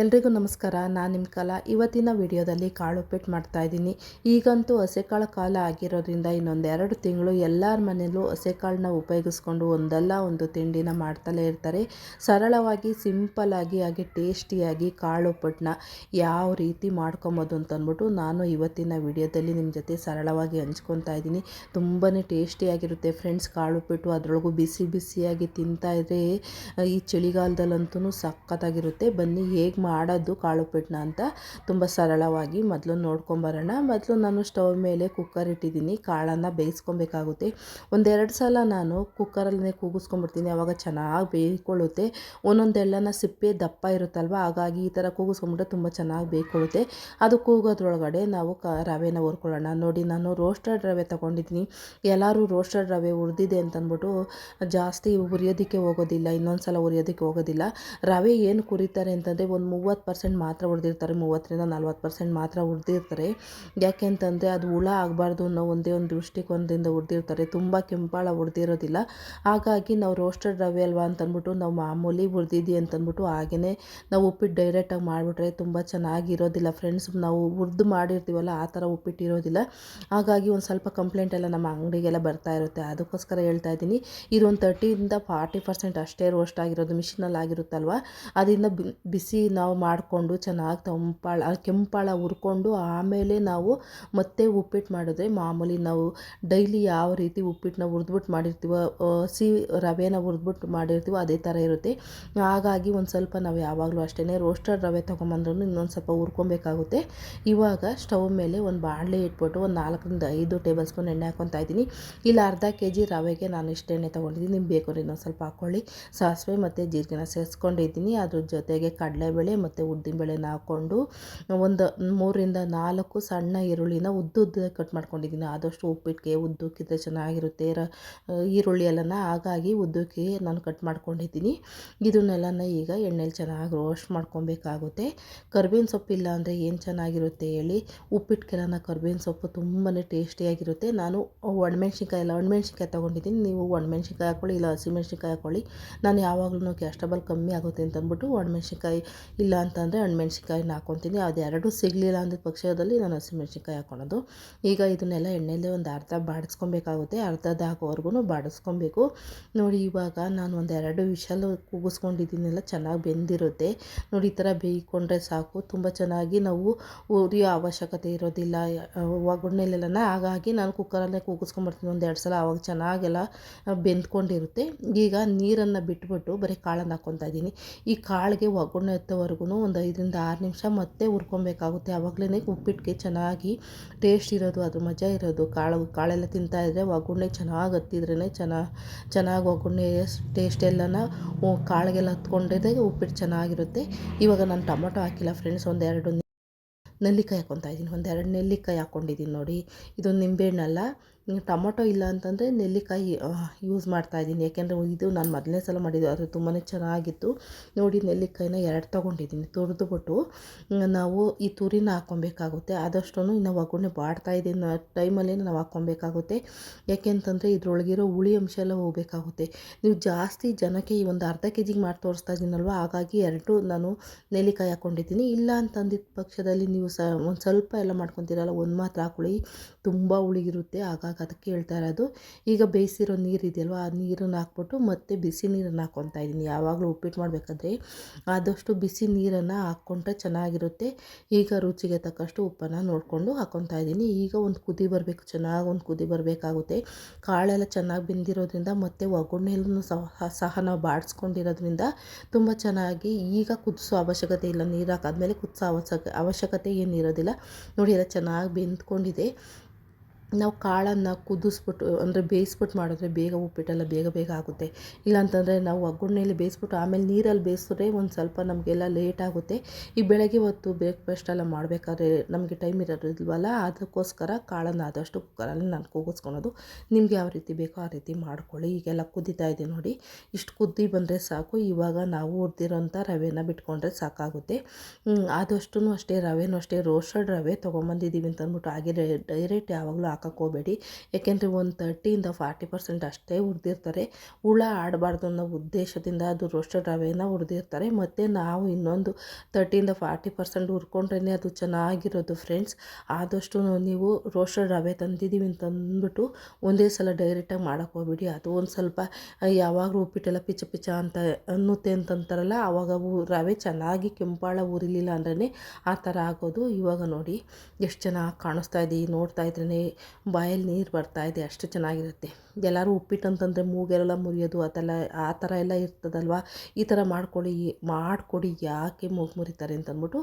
ಎಲ್ರಿಗೂ ನಮಸ್ಕಾರ. ನಾನು ನಿಮ್ಮ ಕಲಾ. ಇವತ್ತಿನ ವಿಡಿಯೋದಲ್ಲಿ ಕಾಳು ಉಪ್ಪಿಟ್ಟು ಮಾಡ್ತಾಯಿದ್ದೀನಿ. ಈಗಂತೂ ಹಸೆಕಾಳು ಕಾಲ ಆಗಿರೋದ್ರಿಂದ ಇನ್ನೊಂದೆರಡು ತಿಂಗಳು ಎಲ್ಲರ ಮನೆಯಲ್ಲೂ ಹಸೆಕಾಳನ್ನ ಉಪಯೋಗಿಸ್ಕೊಂಡು ಒಂದಲ್ಲ ಒಂದು ತಿಂಡಿನ ಮಾಡ್ತಲೇ ಇರ್ತಾರೆ. ಸರಳವಾಗಿ ಸಿಂಪಲ್ಲಾಗಿ ಹಾಗೆ ಟೇಸ್ಟಿಯಾಗಿ ಕಾಳು ಉಪ್ಪಿಟ್ಟನ್ನ ಯಾವ ರೀತಿ ಮಾಡ್ಕೊಬೋದು ಅಂತಂದ್ಬಿಟ್ಟು ನಾನು ಇವತ್ತಿನ ವಿಡಿಯೋದಲ್ಲಿ ನಿಮ್ಮ ಜೊತೆ ಸರಳವಾಗಿ ಹಂಚ್ಕೊತಾ ಇದ್ದೀನಿ. ತುಂಬಾ ಟೇಸ್ಟಿಯಾಗಿರುತ್ತೆ ಫ್ರೆಂಡ್ಸ್ ಕಾಳು ಉಪ್ಪಿಟ್ಟು. ಅದರೊಳಗೂ ಬಿಸಿ ಬಿಸಿಯಾಗಿ ತಿಂತಾಯಿದ್ರೆ ಈ ಚಳಿಗಾಲದಲ್ಲಂತೂ ಸಖತ್ತಾಗಿರುತ್ತೆ. ಬನ್ನಿ ಹೇಗೆ ಮಾಡೋದು ಕಾಳು ಉಪ್ಪಿಟ್ಟನ್ನ ಅಂತ ತುಂಬ ಸರಳವಾಗಿ ಮೊದಲು ನೋಡ್ಕೊಂಬರೋಣ. ಮೊದಲು ನಾನು ಸ್ಟವ್ ಮೇಲೆ ಕುಕ್ಕರ್ ಇಟ್ಟಿದ್ದೀನಿ. ಕಾಳನ್ನು ಬೇಯಿಸ್ಕೊಬೇಕಾಗುತ್ತೆ. ಒಂದೆರಡು ಸಲ ನಾನು ಕುಕ್ಕರಲ್ಲೇ ಕೂಗಿಸ್ಕೊಂಡ್ಬಿಡ್ತೀನಿ. ಆವಾಗ ಚೆನ್ನಾಗಿ ಬೇಯ್ಕೊಳ್ಳುತ್ತೆ. ಒಂದೊಂದೆಲ್ಲನ ಸಿಪ್ಪೆ ದಪ್ಪ ಇರುತ್ತಲ್ವ, ಹಾಗಾಗಿ ಈ ಥರ ಕೂಗಿಸ್ಕೊಂಡ್ಬಿಟ್ರೆ ತುಂಬ ಚೆನ್ನಾಗಿ ಬೇಯ್ಕೊಳ್ಳುತ್ತೆ. ಅದು ಕೂಗೋದ್ರೊಳಗಡೆ ನಾವು ರವೆನ ಹುರ್ಕೊಳ್ಳೋಣ. ನೋಡಿ, ನಾನು ರೋಸ್ಟೆಡ್ ರವೆ ತೊಗೊಂಡಿದ್ದೀನಿ. ಎಲ್ಲರೂ ರೋಸ್ಟೆಡ್ ರವೆ ಹುರಿದಿದೆ ಅಂತಂದ್ಬಿಟ್ಟು ಜಾಸ್ತಿ ಹುರಿಯೋದಕ್ಕೆ ಹೋಗೋದಿಲ್ಲ, ಇನ್ನೊಂದು ಸಲ ಹುರಿಯೋದಕ್ಕೆ ಹೋಗೋದಿಲ್ಲ. ರವೆ ಏನು ಹುರಿತಾರೆ ಅಂತಂದರೆ ಒಂದು 30% ಮಾತ್ರ ಹುರಿದಿರ್ತಾರೆ, 30-40% ಮಾತ್ರ ಹುರಿದಿರ್ತಾರೆ. ಯಾಕೆ ಅಂತಂದರೆ ಅದು ಹುಳ ಆಗಬಾರ್ದು ಅನ್ನೋ ಒಂದೇ ಒಂದು ದೃಷ್ಟಿಕೋನದಿಂದ ಹುರಿದಿರ್ತಾರೆ. ತುಂಬ ಕೆಂಪಾಳ ಹುರಿದಿರೋದಿಲ್ಲ. ಹಾಗಾಗಿ ನಾವು ರೋಸ್ಟೆಡ್ ರವೆ ಅಲ್ವಾ ಅಂತಂದ್ಬಿಟ್ಟು ನಾವು ಮಾಮೂಲಿ ಹುರಿದಿದ್ದಿ ಅಂತಂದ್ಬಿಟ್ಟು ಹಾಗೆಯೇ ನಾವು ಉಪ್ಪಿಟ್ಟು ಡೈರೆಕ್ಟಾಗಿ ಮಾಡಿಬಿಟ್ರೆ ತುಂಬ ಚೆನ್ನಾಗಿರೋದಿಲ್ಲ ಫ್ರೆಂಡ್ಸ್. ನಾವು ಹುರಿದು ಮಾಡಿರ್ತೀವಲ್ಲ ಆ ಥರ ಉಪ್ಪಿಟ್ಟು ಇರೋದಿಲ್ಲ. ಹಾಗಾಗಿ ಒಂದು ಸ್ವಲ್ಪ ಕಂಪ್ಲೇಂಟ್ ಎಲ್ಲ ನಮ್ಮ ಅಂಗಡಿಗೆಲ್ಲ ಬರ್ತಾ ಇರುತ್ತೆ. ಅದಕ್ಕೋಸ್ಕರ ಹೇಳ್ತಾ ಇದ್ದೀನಿ. ಇದೊಂದು 30-40% ಅಷ್ಟೇ ರೋಸ್ಟ್ ಆಗಿರೋದು, ಮಿಷಿನಲ್ಲಿ ಆಗಿರುತ್ತಲ್ವ, ಅದರಿಂದ ಬಿಸಿ ನಾವು ಮಾಡಿಕೊಂಡು ಚೆನ್ನಾಗಿ ಕೆಂಪಾಳ ಹುರ್ಕೊಂಡು ಆಮೇಲೆ ನಾವು ಮತ್ತೆ ಉಪ್ಪಿಟ್ಟು ಮಾಡಿದ್ರೆ ಮಾಮೂಲಿ ನಾವು ಡೈಲಿ ಯಾವ ರೀತಿ ಉಪ್ಪಿಟ್ಟನ್ನ ಹುರಿದ್ಬಿಟ್ಟು ಮಾಡಿರ್ತೀವೋ, ರವೆನ ಹುರಿದ್ಬಿಟ್ಟು ಮಾಡಿರ್ತೀವೋ ಅದೇ ಥರ ಇರುತ್ತೆ. ಹಾಗಾಗಿ ಒಂದು ಸ್ವಲ್ಪ ನಾವು ಯಾವಾಗಲೂ ಅಷ್ಟೇ ರೋಸ್ಟೆಡ್ ರವೆ ತೊಗೊಂಬಂದ್ರೂ ಇನ್ನೊಂದು ಸ್ವಲ್ಪ ಹುರ್ಕೊಬೇಕಾಗುತ್ತೆ. ಇವಾಗ ಸ್ಟವ್ ಮೇಲೆ ಒಂದು ಬಾಣಲೆ ಇಟ್ಬಿಟ್ಟು ಒಂದು 4-5 ಟೇಬಲ್ ಸ್ಪೂನ್ ಎಣ್ಣೆ ಹಾಕ್ಕೊತಾ ಇದ್ದೀನಿ. ಇಲ್ಲ ಅರ್ಧ kg ರವೆಗೆ ನಾನು ಇಷ್ಟು ಎಣ್ಣೆ ತೊಗೊಂಡಿದ್ದೀನಿ. ನಿಮ್ಗೆ ಬೇಕು ಇನ್ನೊಂದು ಸ್ವಲ್ಪ ಹಾಕ್ಕೊಳ್ಳಿ. ಸಾಸಿವೆ ಮತ್ತು ಜೀರಿಗೆನ ಸೇರಿಸ್ಕೊಂಡಿದ್ದೀನಿ. ಅದ್ರ ಜೊತೆಗೆ ಕಡಲೆಬೇಳೆ ಮತ್ತು ಉದ್ದಿನಬೇಳೆನ ಹಾಕ್ಕೊಂಡು ಒಂದು 3-4 ಸಣ್ಣ ಈರುಳ್ಳಿನ ಉದ್ದುದ್ದ ಕಟ್ ಮಾಡ್ಕೊಂಡಿದ್ದೀನಿ. ಆದಷ್ಟು ಉಪ್ಪಿಟ್ಟಿಗೆ ಉದ್ದಕ್ಕಿದ್ರೆ ಚೆನ್ನಾಗಿರುತ್ತೆ ಈರುಳ್ಳಿ ಎಲ್ಲನ, ಹಾಗಾಗಿ ಉದ್ದಕ್ಕೆ ನಾನು ಕಟ್ ಮಾಡ್ಕೊಂಡಿದ್ದೀನಿ. ಇದನ್ನೆಲ್ಲನ ಈಗ ಎಣ್ಣೆಲಿ ಚೆನ್ನಾಗಿ ರೋಸ್ಟ್ ಮಾಡ್ಕೊಬೇಕಾಗುತ್ತೆ. ಕರ್ಬೇವಿನ ಸೊಪ್ಪು ಇಲ್ಲ ಅಂದರೆ ಏನು ಚೆನ್ನಾಗಿರುತ್ತೆ ಹೇಳಿ. ಉಪ್ಪಿಟ್ಟಿಗೆಲ್ಲ ಕರ್ಬೇವಿನ ಸೊಪ್ಪು ತುಂಬಾ ಟೇಸ್ಟಿಯಾಗಿರುತ್ತೆ. ನಾನು ಒಣಮೆಣ್ಸಿನ್ಕಾಯಿ ತೊಗೊಂಡಿದ್ದೀನಿ. ನೀವು ಒಣಮೆಣ್ಸಿನ್ಕಾಯಿ ಹಾಕ್ಕೊಳ್ಳಿ, ಇಲ್ಲ ಹಸಿಮೆಣ್ಸಿನ್ಕಾಯಿ ಹಾಕ್ಕೊಳ್ಳಿ. ನಾನು ಯಾವಾಗಲೂ ಗ್ಯಾಸ್ಟ್ರಬಲ್ ಕಮ್ಮಿ ಆಗುತ್ತೆ ಅಂತಂದ್ಬಿಟ್ಟು ಒಣಮೆಣ್ಸಿನ್ಕಾಯಿ ಇಲ್ಲ ಅಂತಂದರೆ ಹಣ್ಮೆಣ್ಸಿನ್ಕಾಯಿನ ಹಾಕ್ಕೊತೀನಿ. ಅದೆರಡೂ ಸಿಗಲಿಲ್ಲ ಅಂದಿದ್ದ ಪಕ್ಷದಲ್ಲಿ ನಾನು ಹಸಿಮೆಣ್ಸಿನ್ಕಾಯಿ ಹಾಕ್ಕೊಳೋದು. ಈಗ ಇದನ್ನೆಲ್ಲ ಎಣ್ಣೆಯಲ್ಲೇ ಒಂದು ಅರ್ಧ ಬಾಡಿಸ್ಕೊಬೇಕಾಗುತ್ತೆ. ಅರ್ಧದಾಗೋವರೆಗೂ ಬಾಡಿಸ್ಕೊಬೇಕು. ನೋಡಿ, ಇವಾಗ ನಾನು ಒಂದೆರಡು ವಿಷಲ್ ಕೂಗಿಸ್ಕೊಂಡಿದ್ದೀನೆಲ್ಲ ಚೆನ್ನಾಗಿ ಬೆಂದಿರುತ್ತೆ. ನೋಡಿ, ಈ ಥರ ಬೇಯ್ಕೊಂಡ್ರೆ ಸಾಕು. ತುಂಬ ಚೆನ್ನಾಗಿ ನಾವು ಉರಿಯೋ ಅವಶ್ಯಕತೆ ಇರೋದಿಲ್ಲ ಒಗ್ಗರಣೆಲೆಲ್ಲ. ಹಾಗಾಗಿ ನಾನು ಕುಕ್ಕರಲ್ಲೇ ಕೂಗಿಸ್ಕೊಂಡ್ಬರ್ತೀನಿ ಒಂದೆರಡು ಸಲ, ಆವಾಗ ಚೆನ್ನಾಗೆಲ್ಲ ಬೆಂದ್ಕೊಂಡಿರುತ್ತೆ. ಈಗ ನೀರನ್ನು ಬಿಟ್ಬಿಟ್ಟು ಬರೀ ಕಾಳನ್ನು ಹಾಕ್ಕೊತಾ ಇದ್ದೀನಿ. ಈ ಕಾಳಿಗೆ ಒಗ್ಗರಣೆ ಹತ್ತೋವರೆಗೂ ಒಂದು 5-6 ನಿಮಿಷ ಮತ್ತೆ ಹುರ್ಕೊಬೇಕಾಗುತ್ತೆ. ಆವಾಗಲೇ ಉಪ್ಪಿಟ್ಟಿಗೆ ಚೆನ್ನಾಗಿ ಟೇಸ್ಟ್ ಇರೋದು, ಅದು ಮಜಾ ಇರೋದು. ಕಾಳೆಲ್ಲ ತಿಂತಾಯಿದ್ರೆ ಒಗ್ಗರಣೆ ಚೆನ್ನಾಗಿ ಹತ್ತಿದ್ರೇ ಚೆನ್ನಾಗಿ ಒಗ್ಗರಣೆ ಟೇಸ್ಟ್ ಎಲ್ಲನ ಕಾಳಿಗೆಲ್ಲ ಹತ್ಕೊಂಡಿದ್ರೆ ಉಪ್ಪಿಟ್ಟು ಚೆನ್ನಾಗಿರುತ್ತೆ. ಇವಾಗ ನಾನು ಟೊಮೊಟೊ ಹಾಕಿಲ್ಲ ಫ್ರೆಂಡ್ಸ್. ಒಂದೆರಡು ನೆಲ್ಲಿಕಾಯಿ ಹಾಕ್ಕೊತಾ ಇದ್ದೀನಿ. ಒಂದೆರಡು ನೆಲ್ಲಿಕಾಯಿ ಹಾಕ್ಕೊಂಡಿದ್ದೀನಿ. ನೋಡಿ, ಇದು ನಿಂಬೆಹಣ್ಣಲ್ಲ. ಟೊಮೊಟೊ ಇಲ್ಲ ಅಂತಂದರೆ ನೆಲ್ಲಿಕಾಯಿ ಯೂಸ್ ಮಾಡ್ತಾಯಿದ್ದೀನಿ. ಯಾಕೆಂದರೆ ಇದು ನಾನು ಮೊದಲನೇ ಸಲ ಮಾಡಿದ್ದು, ಅದು ತುಂಬಾ ಚೆನ್ನಾಗಿತ್ತು. ನೋಡಿ, ನೆಲ್ಲಿಕಾಯಿನ 2 ತೊಗೊಂಡಿದ್ದೀನಿ. ತುರಿದ್ಬಿಟ್ಟು ನಾವು ಈ ತುರಿನ ಹಾಕ್ಕೊಬೇಕಾಗುತ್ತೆ. ಆದಷ್ಟು ಇನ್ನು ಒಗ್ಗರಣೆ ಬಾಡ್ತಾಯಿದೆ ಟೈಮಲ್ಲೇ ನಾವು ಹಾಕ್ಕೊಬೇಕಾಗುತ್ತೆ. ಯಾಕೆಂತಂದರೆ ಇದ್ರೊಳಗಿರೋ ಹುಳಿ ಅಂಶ ಎಲ್ಲ ಹೋಗಬೇಕಾಗುತ್ತೆ. ನೀವು ಜಾಸ್ತಿ ಜನಕ್ಕೆ ಈ ಒಂದು ಅರ್ಧ kg ಮಾಡಿ ತೋರಿಸ್ತಾ ಇದ್ದೀನಲ್ವ, ಹಾಗಾಗಿ 2 ನಾನು ನೆಲ್ಲಿಕಾಯಿ ಹಾಕ್ಕೊಂಡಿದ್ದೀನಿ. ಇಲ್ಲ ಅಂತಂದಿದ್ದ ಪಕ್ಷದಲ್ಲಿ ನೀವು ಒಂದು ಸ್ವಲ್ಪ ಎಲ್ಲ ಮಾಡ್ಕೊತೀರಲ್ಲ, ಒಂದು ಮಾತ್ರ ಹಾಕ್ಕೊಳ್ಳಿ. ತುಂಬ ಹುಳಿಗಿರುತ್ತೆ. ಹಾಗಾಗಿ ಅದಕ್ಕೆ ಹೇಳ್ತಾ ಇರೋದು. ಈಗ ಬೇಯಿಸಿರೋ ನೀರು ಇದೆಯಲ್ವ, ಆ ನೀರನ್ನು ಹಾಕ್ಬಿಟ್ಟು ಮತ್ತೆ ಬಿಸಿ ನೀರನ್ನು ಹಾಕ್ಕೊತಾ ಇದ್ದೀನಿ. ಯಾವಾಗಲೂ ಉಪ್ಪಿಟ್ಟು ಮಾಡಬೇಕಾದ್ರೆ ಆದಷ್ಟು ಬಿಸಿ ನೀರನ್ನು ಹಾಕ್ಕೊಂಡ್ರೆ ಚೆನ್ನಾಗಿರುತ್ತೆ. ಈಗ ರುಚಿಗೆ ತಕ್ಕಷ್ಟು ಉಪ್ಪನ್ನು ನೋಡಿಕೊಂಡು ಹಾಕ್ಕೊತಾ ಇದ್ದೀನಿ. ಈಗ ಒಂದು ಕುದಿ ಬರಬೇಕು, ಚೆನ್ನಾಗಿ ಒಂದು ಕುದಿ ಬರಬೇಕಾಗುತ್ತೆ. ಕಾಳೆಲ್ಲ ಚೆನ್ನಾಗಿ ಬೆಂದಿರೋದ್ರಿಂದ ಮತ್ತು ಒಗ್ಗರಣೆಲ್ಲೂ ಸಹ ನಾವು ಬಾಡಿಸ್ಕೊಂಡಿರೋದ್ರಿಂದ ತುಂಬ ಚೆನ್ನಾಗಿ ಈಗ ಕುದಿಸೋ ಅವಶ್ಯಕತೆ ಇಲ್ಲ. ನೀರು ಹಾಕಾದ್ಮೇಲೆ ಕುದಿಸೋ ಅವಶ್ಯಕತೆ ಏನಿರೋದಿಲ್ಲ. ನೋಡಿ, ಎಲ್ಲ ಚೆನ್ನಾಗಿ ಬೆಂದ್ಕೊಂಡಿದೆ. ನಾವು ಕಾಳನ್ನು ಕುದಿಸ್ಬಿಟ್ಟು ಅಂದರೆ ಬೇಯಿಸ್ಬಿಟ್ಟು ಮಾಡಿದ್ರೆ ಬೇಗ ಉಪ್ಪಿಟ್ಟೆಲ್ಲ ಬೇಗ ಆಗುತ್ತೆ. ಇಲ್ಲಾಂತಂದರೆ ನಾವು ಒಗ್ಗರಣೆಯಲ್ಲಿ ಬೇಯಿಸ್ಬಿಟ್ಟು ಆಮೇಲೆ ನೀರಲ್ಲಿ ಬೇಯಿಸಿದ್ರೆ ಒಂದು ಸ್ವಲ್ಪ ನಮಗೆಲ್ಲ ಲೇಟ್ ಆಗುತ್ತೆ. ಈ ಬೆಳಗ್ಗೆ ಹೊತ್ತು ಬ್ರೇಕ್ಫಾಸ್ಟ್ ಎಲ್ಲ ಮಾಡಬೇಕಾದ್ರೆ ನಮಗೆ ಟೈಮ್ ಇರೋದಿಲ್ವಲ್ಲ, ಅದಕ್ಕೋಸ್ಕರ ಕಾಳನ್ನು ಆದಷ್ಟು ಕುಕ್ಕರಲ್ಲಿ ನಾನು ಕೂಗಿಸ್ಕೊಳೋದು. ನಿಮ್ಗೆ ಯಾವ ರೀತಿ ಬೇಕೋ ಆ ರೀತಿ ಮಾಡ್ಕೊಳ್ಳಿ. ಈಗೆಲ್ಲ ಕುದೀತಾ ಇದೆ ನೋಡಿ, ಇಷ್ಟು ಕುದಿ ಬಂದರೆ ಸಾಕು. ಇವಾಗ ನಾವು ಹುರಿದಿರೋಂಥ ರವೆನ ಬಿಟ್ಕೊಂಡ್ರೆ ಸಾಕಾಗುತ್ತೆ. ಆದಷ್ಟು ಅಷ್ಟೇ ರವೆನೂ ಅಷ್ಟೇ ರೋಸ್ಟೆಡ್ ರವೆ ತೊಗೊಂಬಂದಿದ್ದೀವಿ ಅಂತಂದ್ಬಿಟ್ಟು ಹಾಗೆ ಡೈರೆಕ್ಟ್ ಯಾವಾಗಲೂ ಹಾಕಕ್ಕೆ ಹೋಗಬೇಡಿ. ಯಾಕೆಂದರೆ ಒಂದು 30-40% ಅಷ್ಟೇ ಹುರಿದಿರ್ತಾರೆ. ಹುಳ ಆಡಬಾರ್ದು ಅನ್ನೋ ಉದ್ದೇಶದಿಂದ ಅದು ರೋಸ್ಟೆಡ್ ರವೆನ ಹುರಿದಿರ್ತಾರೆ. ಮತ್ತು ನಾವು ಇನ್ನೊಂದು 30-40% ಹುರ್ಕೊಂಡ್ರೇ ಅದು ಚೆನ್ನಾಗಿರೋದು ಫ್ರೆಂಡ್ಸ್. ಆದಷ್ಟು ನೀವು ರೋಸ್ಟೆಡ್ ರವೆ ತಂದಿದ್ದೀವಿ ಅಂತಂದ್ಬಿಟ್ಟು ಒಂದೇ ಸಲ ಡೈರೆಕ್ಟಾಗಿ ಮಾಡೋಕ್ಕೆ ಹೋಗ್ಬಿಡಿ. ಅದು ಒಂದು ಸ್ವಲ್ಪ ಯಾವಾಗಲೂ ಉಪ್ಪಿಟ್ಟೆಲ್ಲ ಪಿಚ ಪಿಚ ಅಂತ ಅನ್ನುತ್ತೆ ಅಂತಂತಾರಲ್ಲ, ಆವಾಗ ರವೆ ಚೆನ್ನಾಗಿ ಕೆಂಪಾಳ ಉರಿಲಿಲ್ಲ ಅಂದ್ರೆ ಆ ಥರ ಆಗೋದು. ಇವಾಗ ನೋಡಿ ಎಷ್ಟು ಚೆನ್ನಾಗಿ ಕಾಣಿಸ್ತಾ ಇದೆ, ನೋಡ್ತಾ ಇದ್ರೇ ಬಾಯಲ್ಲಿ ನೀರು ಬರ್ತಾಯಿದೆ, ಅಷ್ಟು ಚೆನ್ನಾಗಿರುತ್ತೆ. ಎಲ್ಲರೂ ಉಪ್ಪಿಟ್ಟು ಅಂತಂದರೆ ಮೂಗೆಲ್ಲ ಮುರಿಯೋದು ಅದೆಲ್ಲ ಆ ಥರ ಎಲ್ಲ ಇರ್ತದಲ್ವ. ಈ ಥರ ಮಾಡಿಕೊಡಿ ಯಾಕೆ ಮೂಗು ಮುರಿತಾರೆ ಅಂತಂದ್ಬಿಟ್ಟು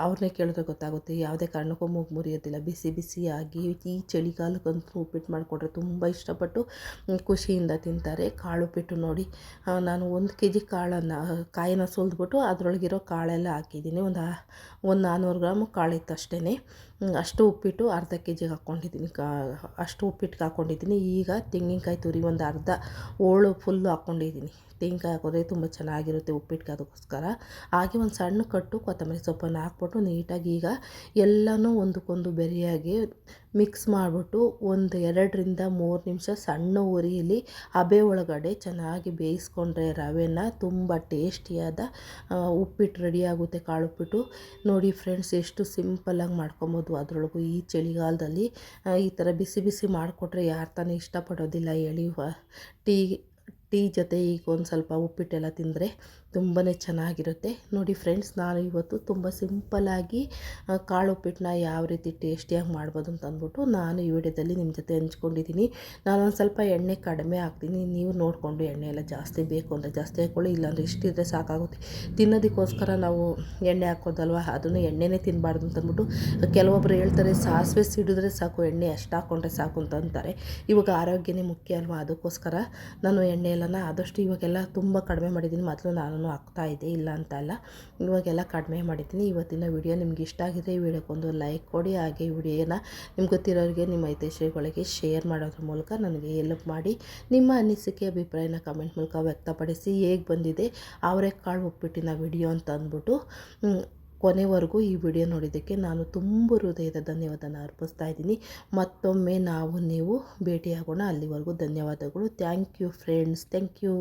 ಅವ್ರನ್ನೇ ಕೇಳಿದ್ರೆ ಗೊತ್ತಾಗುತ್ತೆ. ಯಾವುದೇ ಕಾರಣಕ್ಕೂ ಮೂಗು ಮುರಿಯೋದಿಲ್ಲ. ಬಿಸಿ ಬಿಸಿಯಾಗಿ ಈ ಚಳಿಗಾಲಕ್ಕಂತೂ ಉಪ್ಪಿಟ್ಟು ಮಾಡಿಕೊಟ್ರೆ ತುಂಬ ಇಷ್ಟಪಟ್ಟು ಖುಷಿಯಿಂದ ತಿಂತಾರೆ. ಕಾಳುಪ್ಪಿಟ್ಟು ನೋಡಿ, ನಾನು 1 kg ಕಾಯಿನ ಸುಲಿದ್ಬಿಟ್ಟು ಅದರೊಳಗಿರೋ ಕಾಳೆಲ್ಲ ಹಾಕಿದ್ದೀನಿ. ಒಂದು 400 ಗ್ರಾಮ್ ಕಾಳಿತ್ತು ಅಷ್ಟೇ. ಅಷ್ಟು ಉಪ್ಪಿಟ್ಟು ಅರ್ಧ kgಗೆ ಹಾಕ್ಕೊಂಡಿದ್ದೀನಿ. ಅಷ್ಟು ಉಪ್ಪಿಟ್ಟಿಗೆ ಹಾಕ್ಕೊಂಡಿದ್ದೀನಿ. ಈಗ ತೆಂಗಿನಕಾಯಿ ತುರಿ ಒಂದು ಅರ್ಧ ಹೋಳು ಫುಲ್ಲು ಹಾಕ್ಕೊಂಡಿದ್ದೀನಿ. ತೆಂಗಿನಕಾಯಿ ಹಾಕಿದ್ರೆ ತುಂಬ ಚೆನ್ನಾಗಿರುತ್ತೆ ಉಪ್ಪಿಟ್ಟಿಗೆ, ಅದಕ್ಕೋಸ್ಕರ. ಹಾಗೆ ಒಂದು ಸಣ್ಣ ಕಟ್ಟು ಕೊತ್ತಂಬರಿ ಸೊಪ್ಪನ್ನು ಹಾಕ್ಬಿಟ್ಟು ನೀಟಾಗಿ ಈಗ ಎಲ್ಲನೂ ಒಂದಕ್ಕೊಂದು ಬೆರೆಯಾಗಿ ಮಿಕ್ಸ್ ಮಾಡಿಬಿಟ್ಟು ಒಂದು 2-3 ನಿಮಿಷ ಸಣ್ಣ ಉರಿಯಲ್ಲಿ ಹಬೆ ಒಳಗಡೆ ಚೆನ್ನಾಗಿ ಬೇಯಿಸ್ಕೊಂಡ್ರೆ ರವೆನ ತುಂಬ ಟೇಸ್ಟಿಯಾದ ಉಪ್ಪಿಟ್ಟು ರೆಡಿಯಾಗುತ್ತೆ. ಕಾಳುಪ್ಪಿಟ್ಟು ನೋಡಿ ಫ್ರೆಂಡ್ಸ್, ಎಷ್ಟು ಸಿಂಪಲ್ಲಾಗಿ ಮಾಡ್ಕೊಬೋದು. ಅದರೊಳಗೂ ಈ ಚಳಿಗಾಲದಲ್ಲಿ ಈ ಥರ ಬಿಸಿ ಬಿಸಿ ಮಾಡಿಕೊಟ್ರೆ ಯಾರು ತಾನೇ ಇಷ್ಟಪಡೋದಿಲ್ಲ ಹೇಳಿ. ಟೀ ಜೊತೆ ಈಗ ಒಂದು ಸ್ವಲ್ಪ ಉಪ್ಪಿಟ್ಟೆಲ್ಲ ತಿಂದರೆ ತುಂಬಾ ಚೆನ್ನಾಗಿರುತ್ತೆ. ನೋಡಿ ಫ್ರೆಂಡ್ಸ್, ನಾನು ಇವತ್ತು ತುಂಬ ಸಿಂಪಲ್ಲಾಗಿ ಕಾಳು ಉಪ್ಪಿಟ್ಟನ್ನ ಯಾವ ರೀತಿ ಟೇಸ್ಟಿಯಾಗಿ ಮಾಡ್ಬೋದು ಅಂತ ಅಂದ್ಬಿಟ್ಟು ನಾನು ಈ ವಿಡಿಯೋದಲ್ಲಿ ನಿಮ್ಮ ಜೊತೆ ಹಂಚ್ಕೊಂಡಿದ್ದೀನಿ. ನಾನೊಂದು ಸ್ವಲ್ಪ ಎಣ್ಣೆ ಕಡಿಮೆ ಹಾಕ್ತೀನಿ. ನೀವು ನೋಡಿಕೊಂಡು ಎಣ್ಣೆ ಎಲ್ಲ ಜಾಸ್ತಿ ಬೇಕು ಅಂದರೆ ಜಾಸ್ತಿ ಹಾಕ್ಕೊಳ್ಳಿ, ಇಲ್ಲಾಂದರೆ ಇಷ್ಟಿದ್ರೆ ಸಾಕಾಗುತ್ತೆ. ತಿನ್ನೋದಕ್ಕೋಸ್ಕರ ನಾವು ಎಣ್ಣೆ ಹಾಕೋದಲ್ವ, ಅದನ್ನು ಎಣ್ಣೆನೇ ತಿನ್ನಬಾರ್ದು ಅಂತಂದ್ಬಿಟ್ಟು ಕೆಲವೊಬ್ಬರು ಹೇಳ್ತಾರೆ ಸಾಸಿವೆ ಸಿಡಿದ್ರೆ ಸಾಕು, ಎಣ್ಣೆ ಅಷ್ಟು ಹಾಕ್ಕೊಂಡ್ರೆ ಸಾಕು ಅಂತ ಅಂತಾರೆ. ಇವಾಗ ಆರೋಗ್ಯನೇ ಮುಖ್ಯ ಅಲ್ವಾ, ಅದಕ್ಕೋಸ್ಕರ ನಾನು ಎಣ್ಣೆ ಎಲ್ಲನ ಆದಷ್ಟು ಇವಾಗೆಲ್ಲ ತುಂಬ ಕಡಿಮೆ ಮಾಡಿದ್ದೀನಿ. ಮೊದಲು ನಾನು ಹಾಕ್ತಾಯಿದ್ದೆ, ಇಲ್ಲ ಅಂತ ಅಲ್ಲ, ಇವಾಗೆಲ್ಲ ಕಡಿಮೆ ಮಾಡಿದ್ದೀನಿ. ಇವತ್ತಿನ ವಿಡಿಯೋ ನಿಮ್ಗೆ ಇಷ್ಟ ಆಗಿದೆ, ಈ ವಿಡಿಯೋಕ್ಕೊಂದು ಲೈಕ್ ಕೊಡಿ. ಹಾಗೆ ಈ ವಿಡಿಯೋನ ನಿಮ್ಗೆ ಗೊತ್ತಿರೋರಿಗೆ ನಿಮ್ಮ ಹಿತೈಷಿಗಳಿಗೆ ಶೇರ್ ಮಾಡೋದ್ರ ಮೂಲಕ ನನಗೆ ಹೆಲ್ಪ್ ಮಾಡಿ. ನಿಮ್ಮ ಅನಿಸಿಕೆ ಅಭಿಪ್ರಾಯನ ಕಮೆಂಟ್ ಮೂಲಕ ವ್ಯಕ್ತಪಡಿಸಿ. ಹೇಗೆ ಬಂದಿದೆ ಅವರೆಕಾಳು ಉಪ್ಪಿಟ್ಟಿನ ವಿಡಿಯೋ ಅಂತ ಅಂದ್ಬಿಟ್ಟು ಕೊನೆವರೆಗೂ ಈ ವಿಡಿಯೋ ನೋಡಿದ್ದಕ್ಕೆ ನಾನು ತುಂಬ ಹೃದಯದ ಧನ್ಯವಾದನ ಅರ್ಪಿಸ್ತಾ ಇದ್ದೀನಿ. ಮತ್ತೊಮ್ಮೆ ನೀವು ಭೇಟಿಯಾಗೋಣ. ಅಲ್ಲಿವರೆಗೂ ಧನ್ಯವಾದಗಳು. Thank you friends, thank you.